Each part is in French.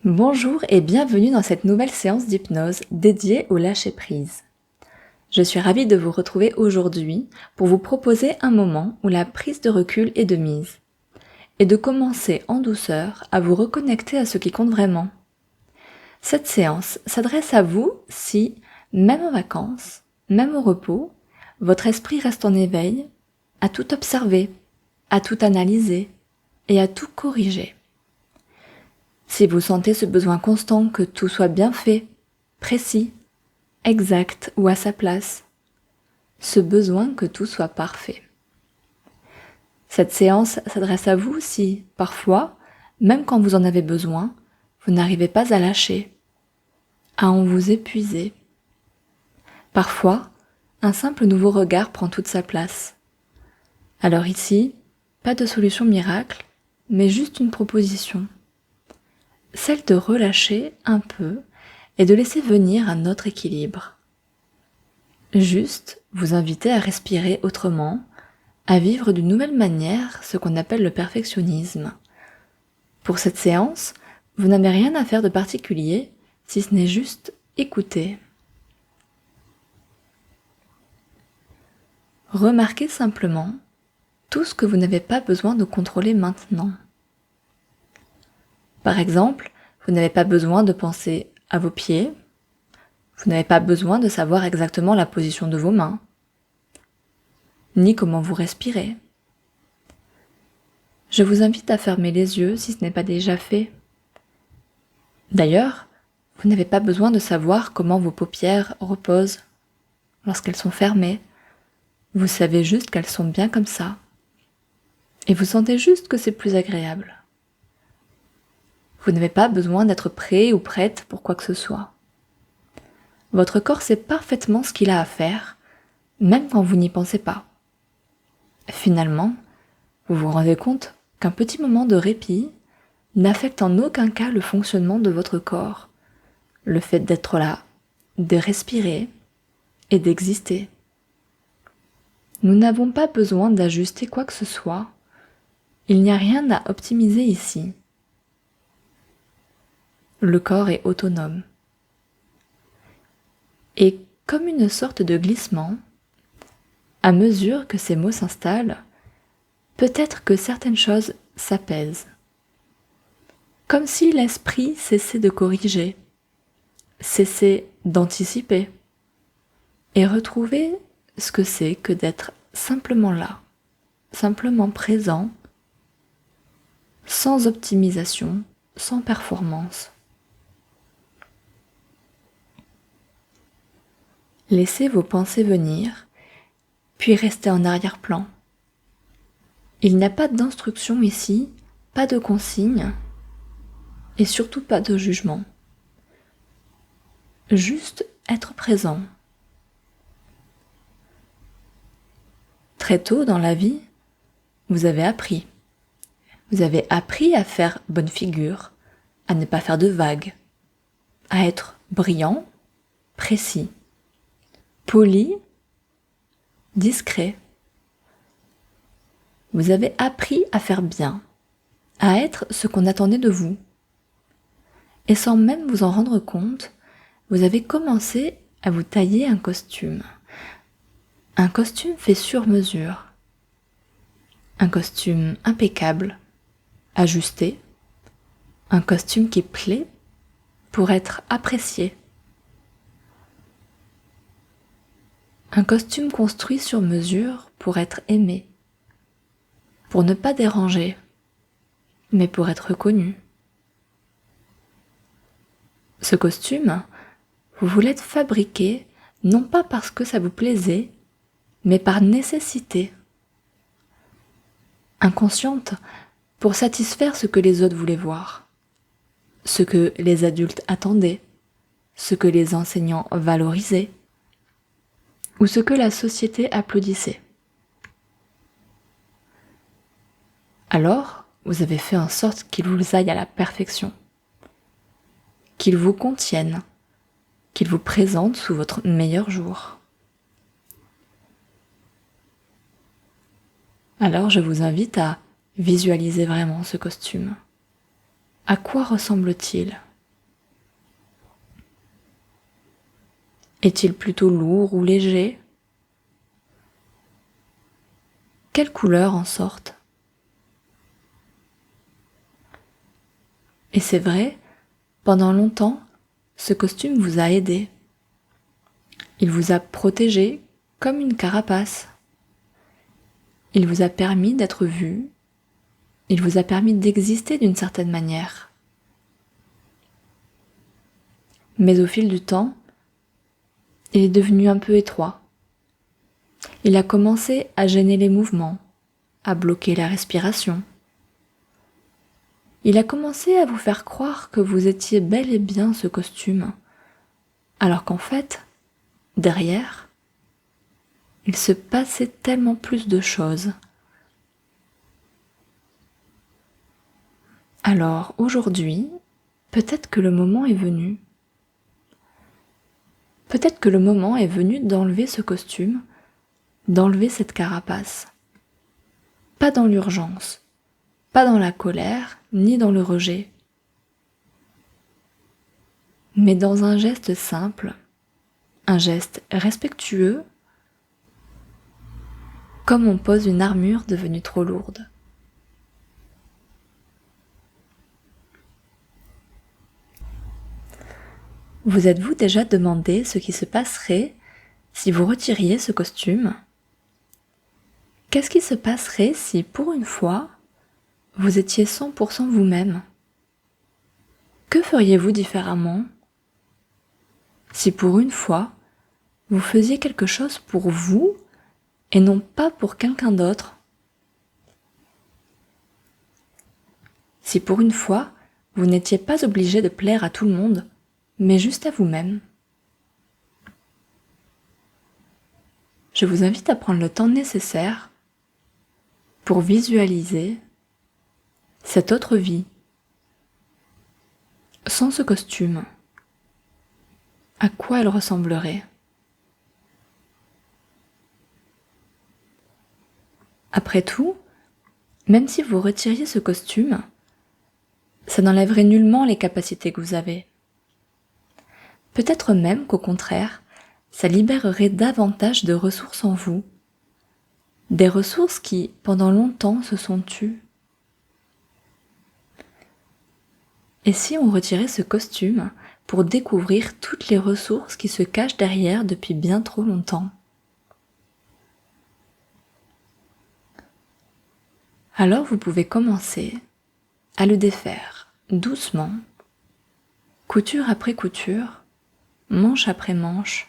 Bonjour et bienvenue dans cette nouvelle séance d'hypnose dédiée au lâcher-prise. Je suis ravie de vous retrouver aujourd'hui pour vous proposer un moment où la prise de recul est de mise et de commencer en douceur à vous reconnecter à ce qui compte vraiment. Cette séance s'adresse à vous si, même en vacances, même au repos, votre esprit reste en éveil, à tout observer, à tout analyser et à tout corriger. Si vous sentez ce besoin constant que tout soit bien fait, précis, exact ou à sa place, ce besoin que tout soit parfait. Cette séance s'adresse à vous si, parfois, même quand vous en avez besoin, vous n'arrivez pas à lâcher, à en vous épuiser. Parfois, un simple nouveau regard prend toute sa place. Alors ici, pas de solution miracle, mais juste une proposition. Celle de relâcher un peu et de laisser venir un autre équilibre. Juste vous inviter à respirer autrement, à vivre d'une nouvelle manière ce qu'on appelle le perfectionnisme. Pour cette séance, vous n'avez rien à faire de particulier, si ce n'est juste écouter. Remarquez simplement tout ce que vous n'avez pas besoin de contrôler maintenant. Par exemple, vous n'avez pas besoin de penser à vos pieds, vous n'avez pas besoin de savoir exactement la position de vos mains, ni comment vous respirez. Je vous invite à fermer les yeux si ce n'est pas déjà fait. D'ailleurs, vous n'avez pas besoin de savoir comment vos paupières reposent lorsqu'elles sont fermées. Vous savez juste qu'elles sont bien comme ça. Et vous sentez juste que c'est plus agréable. Vous n'avez pas besoin d'être prêt ou prête pour quoi que ce soit. Votre corps sait parfaitement ce qu'il a à faire, même quand vous n'y pensez pas. Finalement, vous vous rendez compte qu'un petit moment de répit n'affecte en aucun cas le fonctionnement de votre corps, le fait d'être là, de respirer et d'exister. Nous n'avons pas besoin d'ajuster quoi que ce soit, il n'y a rien à optimiser ici. Le corps est autonome. Et comme une sorte de glissement, à mesure que ces mots s'installent, peut-être que certaines choses s'apaisent. Comme si l'esprit cessait de corriger, cessait d'anticiper, et retrouvait ce que c'est que d'être simplement là, simplement présent, sans optimisation, sans performance. Laissez vos pensées venir, puis restez en arrière-plan. Il n'y a pas d'instruction ici, pas de consigne, et surtout pas de jugement. Juste être présent. Très tôt dans la vie, vous avez appris. Vous avez appris à faire bonne figure, à ne pas faire de vagues, à être brillant, précis, poli, discret. Vous avez appris à faire bien, à être ce qu'on attendait de vous. Et sans même vous en rendre compte, vous avez commencé à vous tailler un costume. Un costume fait sur mesure. Un costume impeccable, ajusté. Un costume qui plaît pour être apprécié. Un costume construit sur mesure pour être aimé. Pour ne pas déranger, mais pour être reconnu. Ce costume, vous voulez le fabriquer non pas parce que ça vous plaisait, mais par nécessité. Inconsciente, pour satisfaire ce que les autres voulaient voir, ce que les adultes attendaient, ce que les enseignants valorisaient, ou ce que la société applaudissait. Alors, vous avez fait en sorte qu'il vous aille à la perfection, qu'il vous contienne, qu'il vous présente sous votre meilleur jour. Alors je vous invite à visualiser vraiment ce costume. À quoi ressemble-t-il ? Est-il plutôt lourd ou léger? Quelles couleurs en sortent? Et c'est vrai, pendant longtemps, ce costume vous a aidé. Il vous a protégé comme une carapace. Il vous a permis d'être vu. Il vous a permis d'exister d'une certaine manière. Mais au fil du temps, il est devenu un peu étroit. Il a commencé à gêner les mouvements, à bloquer la respiration. Il a commencé à vous faire croire que vous étiez bel et bien ce costume, alors qu'en fait, derrière, il se passait tellement plus de choses. Alors aujourd'hui, peut-être que le moment est venu. Peut-être que le moment est venu d'enlever ce costume, d'enlever cette carapace. Pas dans l'urgence, pas dans la colère, ni dans le rejet, mais dans un geste simple, un geste respectueux, comme on pose une armure devenue trop lourde. Vous êtes-vous déjà demandé ce qui se passerait si vous retiriez ce costume? Qu'est-ce qui se passerait si, pour une fois, vous étiez 100% vous-même? Que feriez-vous différemment si, pour une fois, vous faisiez quelque chose pour vous et non pas pour quelqu'un d'autre? Si, pour une fois, vous n'étiez pas obligé de plaire à tout le monde, mais juste à vous-même? Je vous invite à prendre le temps nécessaire pour visualiser cette autre vie, sans ce costume. À quoi elle ressemblerait? Après tout, même si vous retiriez ce costume, ça n'enlèverait nullement les capacités que vous avez. Peut-être même qu'au contraire, ça libérerait davantage de ressources en vous, des ressources qui, pendant longtemps, se sont tues. Et si on retirait ce costume pour découvrir toutes les ressources qui se cachent derrière depuis bien trop longtemps? Alors vous pouvez commencer à le défaire doucement, couture après couture, manche après manche.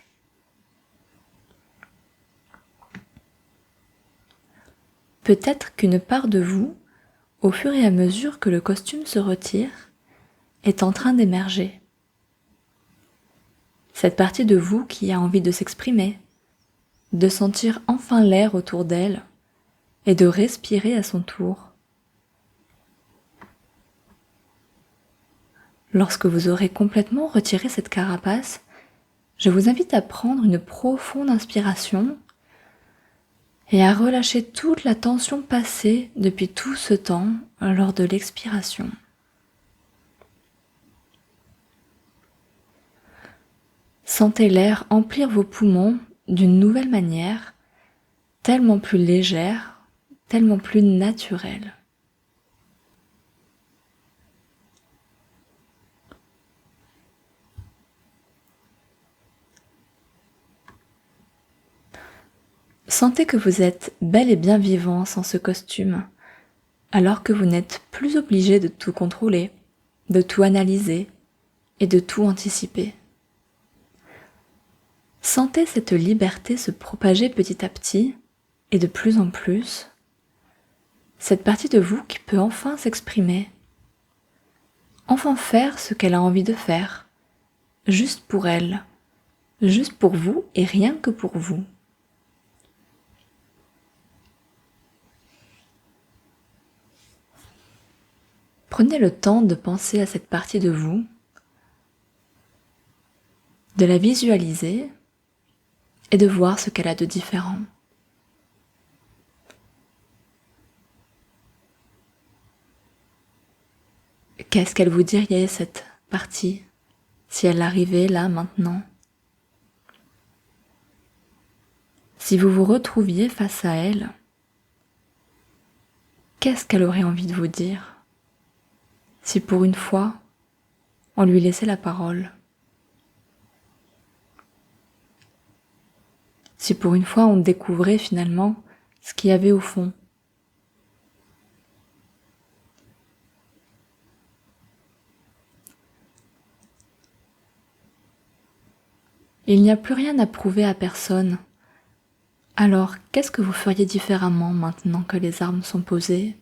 Peut-être qu'une part de vous, au fur et à mesure que le costume se retire, est en train d'émerger. Cette partie de vous qui a envie de s'exprimer, de sentir enfin l'air autour d'elle et de respirer à son tour. Lorsque vous aurez complètement retiré cette carapace, je vous invite à prendre une profonde inspiration et à relâcher toute la tension passée depuis tout ce temps lors de l'expiration. Sentez l'air emplir vos poumons d'une nouvelle manière, tellement plus légère, tellement plus naturelle. Sentez que vous êtes bel et bien vivant sans ce costume, alors que vous n'êtes plus obligé de tout contrôler, de tout analyser et de tout anticiper. Sentez cette liberté se propager petit à petit et de plus en plus, cette partie de vous qui peut enfin s'exprimer, enfin faire ce qu'elle a envie de faire, juste pour elle, juste pour vous et rien que pour vous. Prenez le temps de penser à cette partie de vous, de la visualiser et de voir ce qu'elle a de différent. Qu'est-ce qu'elle vous dirait, cette partie, si elle arrivait là, maintenant? Si vous vous retrouviez face à elle, qu'est-ce qu'elle aurait envie de vous dire? Si pour une fois, on lui laissait la parole. Si pour une fois, on découvrait finalement ce qu'il y avait au fond. Il n'y a plus rien à prouver à personne. Alors, qu'est-ce que vous feriez différemment maintenant que les armes sont posées?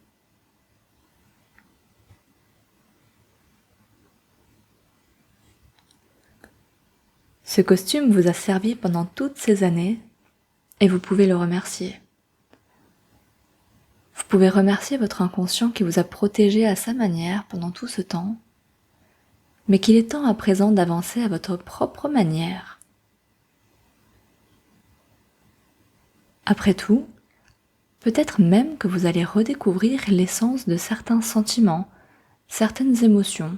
Ce costume vous a servi pendant toutes ces années et vous pouvez le remercier. Vous pouvez remercier votre inconscient qui vous a protégé à sa manière pendant tout ce temps, mais qu'il est temps à présent d'avancer à votre propre manière. Après tout, peut-être même que vous allez redécouvrir l'essence de certains sentiments, certaines émotions.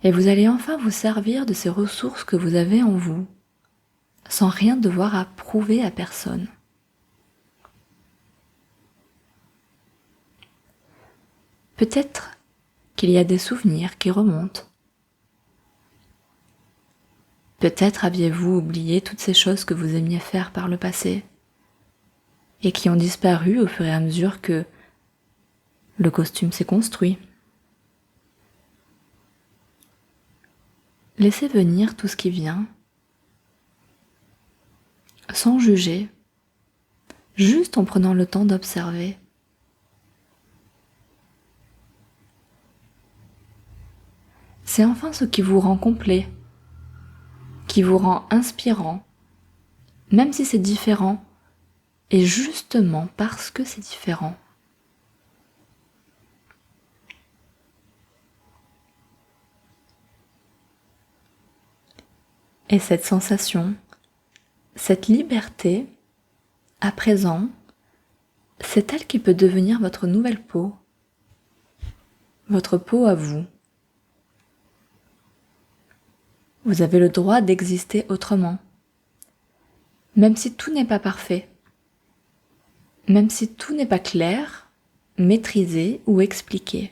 Et vous allez enfin vous servir de ces ressources que vous avez en vous, sans rien devoir à prouver à personne. Peut-être qu'il y a des souvenirs qui remontent. Peut-être aviez-vous oublié toutes ces choses que vous aimiez faire par le passé et qui ont disparu au fur et à mesure que le costume s'est construit. Laissez venir tout ce qui vient, sans juger, juste en prenant le temps d'observer. C'est enfin ce qui vous rend complet, qui vous rend inspirant, même si c'est différent, et justement parce que c'est différent. Et cette sensation, cette liberté, à présent, c'est elle qui peut devenir votre nouvelle peau, votre peau à vous. Vous avez le droit d'exister autrement, même si tout n'est pas parfait, même si tout n'est pas clair, maîtrisé ou expliqué.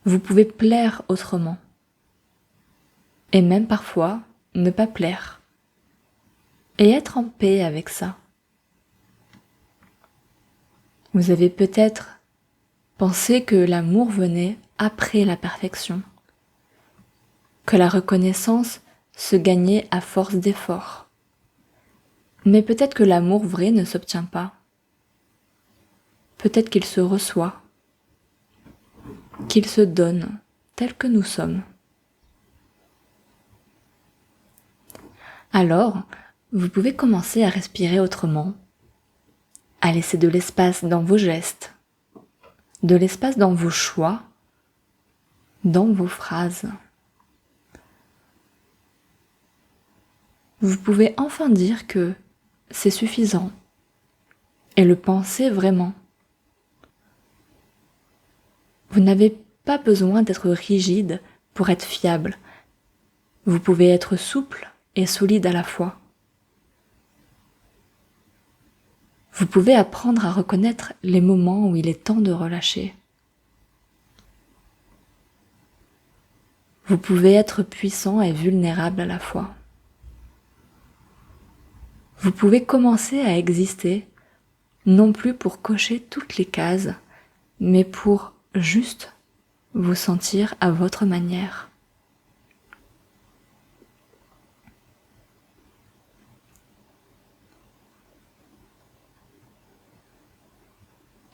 Vous pouvez plaire autrement, et même parfois ne pas plaire, et être en paix avec ça. Vous avez peut-être pensé que l'amour venait après la perfection, que la reconnaissance se gagnait à force d'efforts. Mais peut-être que l'amour vrai ne s'obtient pas. Peut-être qu'il se reçoit, qu'il se donne tel que nous sommes. Alors, vous pouvez commencer à respirer autrement, à laisser de l'espace dans vos gestes, de l'espace dans vos choix, dans vos phrases. Vous pouvez enfin dire que c'est suffisant et le penser vraiment. Vous n'avez pas besoin d'être rigide pour être fiable. Vous pouvez être souple et solide à la fois. Vous pouvez apprendre à reconnaître les moments où il est temps de relâcher. Vous pouvez être puissant et vulnérable à la fois. Vous pouvez commencer à exister, non plus pour cocher toutes les cases, mais pour juste vous sentir à votre manière.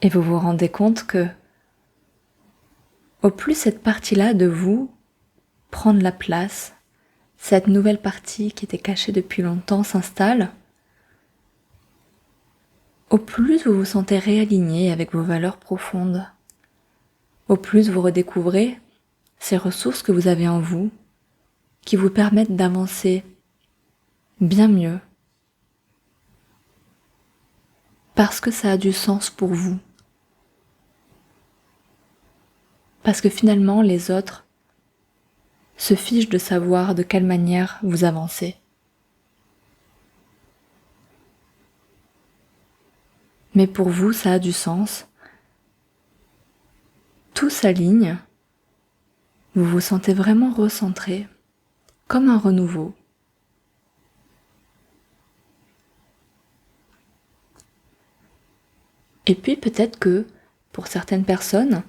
Et vous vous rendez compte que, au plus cette partie-là de vous prend de la place, cette nouvelle partie qui était cachée depuis longtemps s'installe, au plus vous vous sentez réaligné avec vos valeurs profondes, au plus vous redécouvrez ces ressources que vous avez en vous, qui vous permettent d'avancer bien mieux, parce que ça a du sens pour vous, parce que finalement les autres se fichent de savoir de quelle manière vous avancez. mais pour vous, ça a du sens. Tout s'aligne, vous vous sentez vraiment recentré, comme un renouveau. Et puis peut-être que, pour certaines personnes,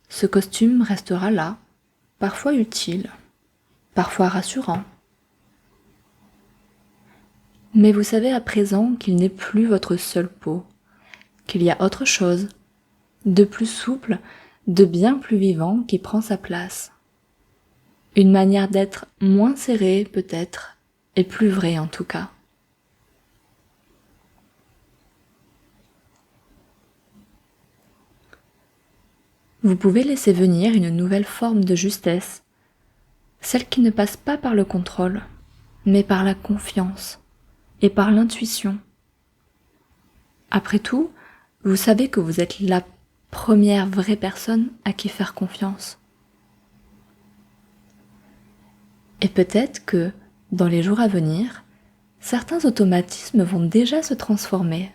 ce costume restera là, parfois utile, parfois rassurant. Mais vous savez à présent qu'il n'est plus votre seule peau, qu'il y a autre chose, de plus souple, de bien plus vivant qui prend sa place. Une manière d'être moins serrée peut-être, et plus vraie en tout cas. Vous pouvez laisser venir une nouvelle forme de justesse, celle qui ne passe pas par le contrôle, mais par la confiance et par l'intuition. Après tout, vous savez que vous êtes la première vraie personne à qui faire confiance. Et peut-être que, dans les jours à venir, certains automatismes vont déjà se transformer,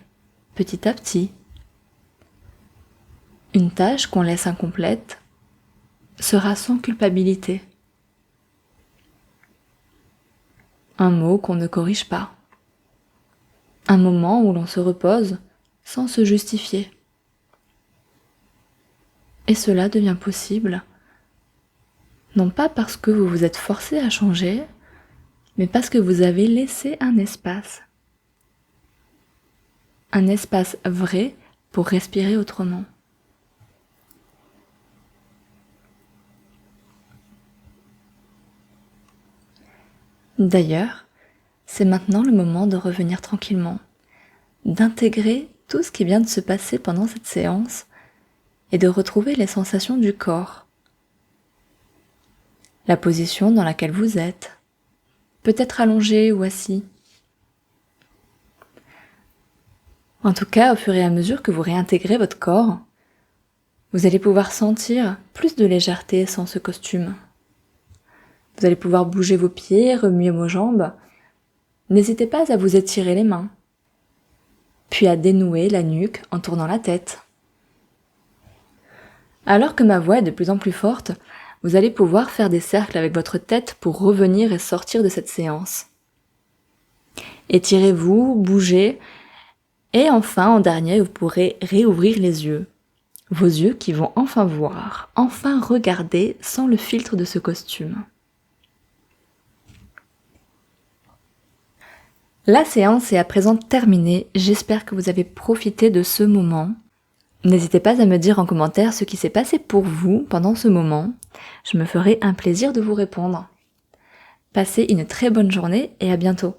petit à petit. Une tâche qu'on laisse incomplète sera sans culpabilité. Un mot qu'on ne corrige pas. Un moment où l'on se repose sans se justifier. Et cela devient possible, non pas parce que vous vous êtes forcé à changer, mais parce que vous avez laissé un espace. Un espace vrai pour respirer autrement. D'ailleurs, c'est maintenant le moment de revenir tranquillement, d'intégrer tout ce qui vient de se passer pendant cette séance et de retrouver les sensations du corps. La position dans laquelle vous êtes, peut-être allongé ou assis. En tout cas, au fur et à mesure que vous réintégrez votre corps, vous allez pouvoir sentir plus de légèreté sans ce costume. Vous allez pouvoir bouger vos pieds, remuer vos jambes. N'hésitez pas à vous étirer les mains, puis à dénouer la nuque en tournant la tête. Alors que ma voix est de plus en plus forte, vous allez pouvoir faire des cercles avec votre tête pour revenir et sortir de cette séance. Étirez-vous, bougez, et enfin, en dernier, vous pourrez réouvrir les yeux. Vos yeux qui vont enfin voir, enfin regarder sans le filtre de ce costume. La séance est à présent terminée, j'espère que vous avez profité de ce moment. N'hésitez pas à me dire en commentaire ce qui s'est passé pour vous pendant ce moment, je me ferai un plaisir de vous répondre. Passez une très bonne journée et à bientôt.